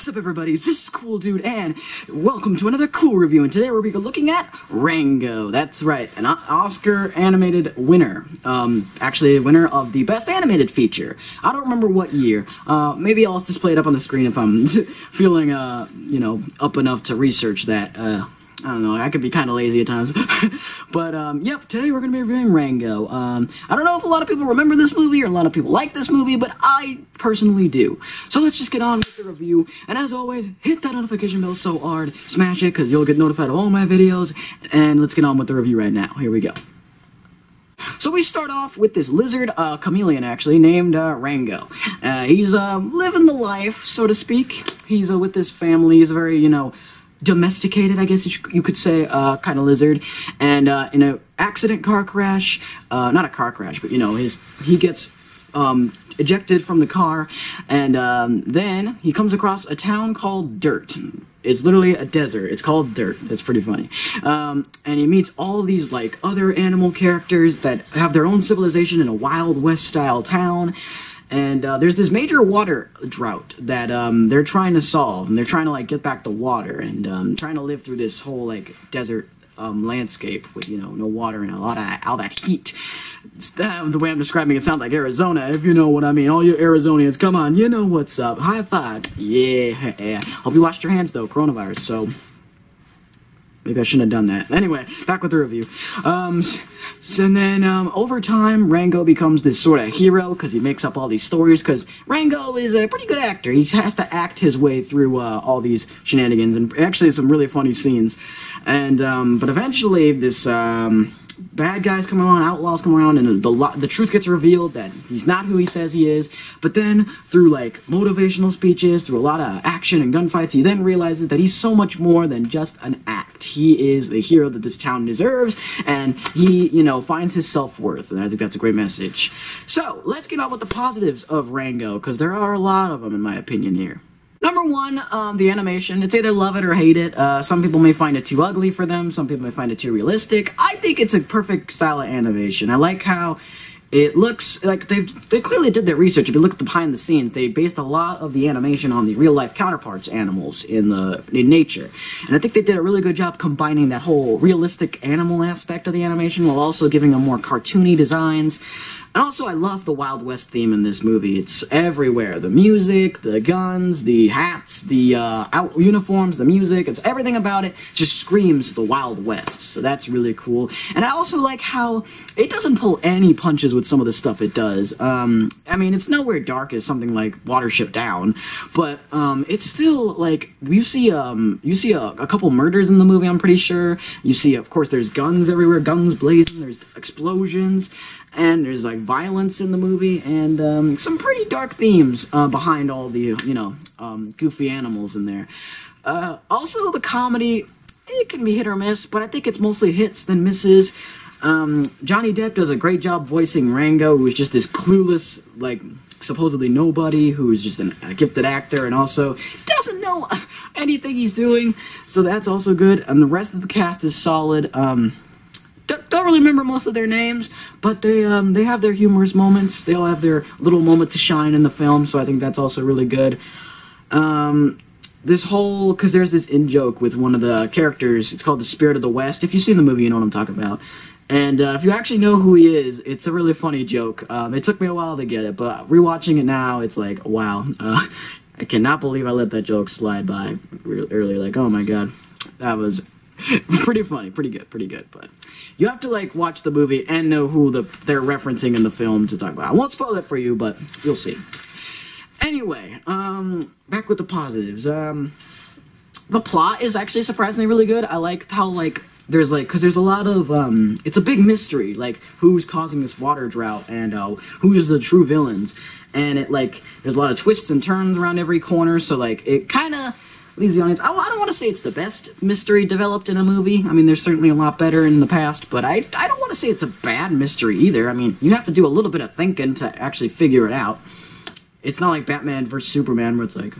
What's up, everybody? This is Cool Dude, and welcome to another cool review. And today we're looking at Rango. That's right, an Oscar animated winner. Actually, a winner of the Best Animated Feature. I don't remember what year. Maybe I'll display it up on the screen if I'm feeling, you know, up enough to research that. I don't know, I could be kind of lazy at times. But, yep, today we're going to be reviewing Rango. I don't know if a lot of people remember this movie or a lot of people like this movie, but I personally do. So let's just get on with the review. And as always, hit that notification bell so hard, smash it, because you'll get notified of all my videos. And let's get on with the review right now. Here we go. So we start off with this lizard, chameleon actually, named Rango. He's living the life, so to speak. He's with his family. He's a very, you know, domesticated, I guess you could say, kind of lizard, and in an accident car crash, not a car crash, but you know, he gets ejected from the car, and then he comes across a town called Dirt. It's literally a desert. It's called Dirt. It's pretty funny. And he meets all these, like, other animal characters that have their own civilization in a Wild West style town. And there's this major water drought that they're trying to solve, and they're trying to, like, get back the water, and trying to live through this whole, like, desert landscape with, you know, no water and all that heat. The way I'm describing it sounds like Arizona, if you know what I mean. All you Arizonians, come on, you know what's up. High five. Yeah. Hope you washed your hands, though. Coronavirus, so maybe I shouldn't have done that. Anyway, back with the review. And then, over time, Rango becomes this sort of hero, because he makes up all these stories, because Rango is a pretty good actor. He has to act his way through, all these shenanigans, and actually some really funny scenes. And, but eventually, this, bad guys come around, outlaws come around, and the truth gets revealed that he's not who he says he is. But then, through, like, motivational speeches, through a lot of action and gunfights, he then realizes that he's so much more than just an act. He is the hero that this town deserves, and he, you know, finds his self-worth, and I think that's a great message. So, let's get on with the positives of Rango, because there are a lot of them, in my opinion, here. Number one, the animation. It's either love it or hate it. Some people may find it too ugly for them. Some people may find it too realistic. I think it's a perfect style of animation. I like how it looks like they clearly did their research. If you look at the behind the scenes, they based a lot of the animation on the real life counterparts animals in nature. And I think they did a really good job combining that whole realistic animal aspect of the animation while also giving them more cartoony designs. And also, I love the Wild West theme in this movie. It's everywhere. The music, the guns, the hats, the uniforms, the music. It's everything about it just screams the Wild West. So that's really cool. And I also like how it doesn't pull any punches with some of the stuff it does. I mean, it's nowhere dark as something like Watership Down, but it's still like you see a couple murders in the movie. I'm pretty sure you see. Of course, there's guns everywhere, guns blazing. There's explosions. And there's, like, violence in the movie, and some pretty dark themes behind all the, you know, goofy animals in there. Also, the comedy, it can be hit or miss, but I think it's mostly hits than misses. Johnny Depp does a great job voicing Rango, who's just this clueless, like, supposedly nobody, who's just a gifted actor, and also doesn't know anything he's doing, so that's also good. And the rest of the cast is solid. Don't really remember most of their names, but they have their humorous moments. They all have their little moment to shine in the film, so I think that's also really good. This whole, because there's this in-joke with one of the characters, it's called the Spirit of the West. If you've seen the movie, you know what I'm talking about. And if you actually know who he is, it's a really funny joke. It took me a while to get it, but rewatching it now, it's like, wow. I cannot believe I let that joke slide by earlier. Like, oh my god, that was pretty funny, pretty good, but you have to, like, watch the movie and know who they're referencing in the film to talk about. I won't spoil it for you, but you'll see. Anyway, back with the positives. The plot is actually surprisingly really good. I like how, like, there's, like, because there's a lot of, it's a big mystery, like, who's causing this water drought, and who's the true villains, and it, like, there's a lot of twists and turns around every corner, so, like, it kind of leaves the audience. I don't want to say it's the best mystery developed in a movie. I mean, there's certainly a lot better in the past, but I don't want to say it's a bad mystery either. I mean, you have to do a little bit of thinking to actually figure it out. It's not like Batman vs. Superman where it's like,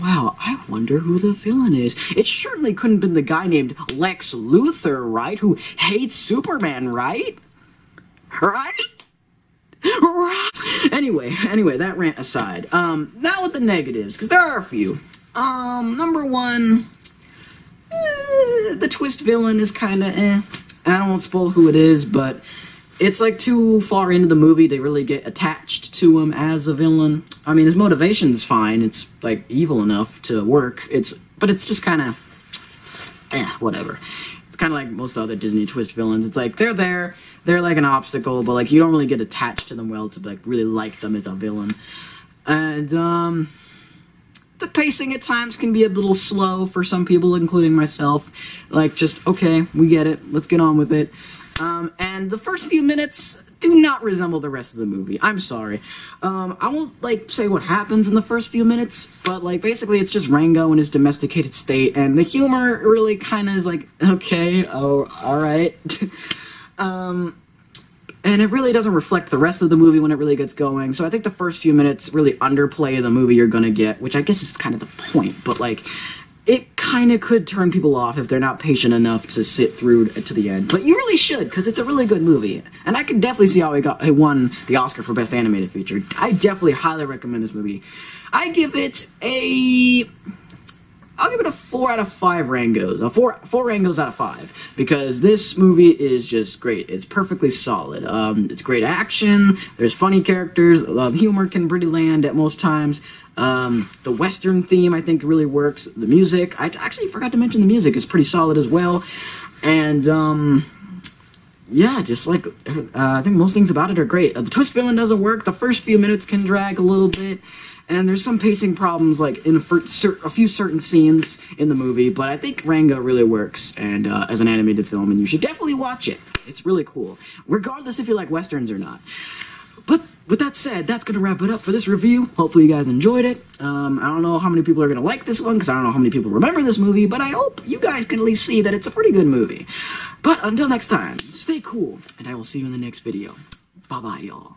wow, I wonder who the villain is. It certainly couldn't have been the guy named Lex Luthor, right? Who hates Superman, right? Right? Anyway, that rant aside. Now with the negatives, because there are a few. Number one, the twist villain is kinda eh. I won't spoil who it is, but it's like too far into the movie to really get attached to him as a villain. I mean, his motivation's fine. It's like evil enough to work. But it's just kind of, whatever. It's kind of like most other Disney twist villains. It's like they're there, they're like an obstacle, but like you don't really get attached to them well to like really like them as a villain. And the pacing at times can be a little slow for some people, including myself. Like just okay, we get it. Let's get on with it. And the first few minutes do not resemble the rest of the movie. I'm sorry. I won't, like, say what happens in the first few minutes, but, like, basically it's just Rango in his domesticated state, and the humor really kind of is like, okay, oh, alright. And it really doesn't reflect the rest of the movie when it really gets going, so I think the first few minutes really underplay the movie you're gonna get, which I guess is kind of the point, but, like, it kind of could turn people off if they're not patient enough to sit through to the end. But you really should, because it's a really good movie. And I can definitely see how it won the Oscar for Best Animated Feature. I definitely highly recommend this movie. I'll give it a 4 out of 5 Rangos. Four Rangos out of 5. Because this movie is just great. It's perfectly solid. It's great action. There's funny characters. Humor can pretty land at most times. The Western theme, I think, really works. The music, I actually forgot to mention the music, is pretty solid as well. And, yeah, just like, I think most things about it are great. The twist villain doesn't work. The first few minutes can drag a little bit. And there's some pacing problems, like, in a few certain scenes in the movie, but I think Rango really works, and, as an animated film, and you should definitely watch it. It's really cool, regardless if you like Westerns or not. But with that said, that's going to wrap it up for this review. Hopefully you guys enjoyed it. I don't know how many people are going to like this one, because I don't know how many people remember this movie, but I hope you guys can at least see that it's a pretty good movie. But until next time, stay cool, and I will see you in the next video. Bye-bye, y'all.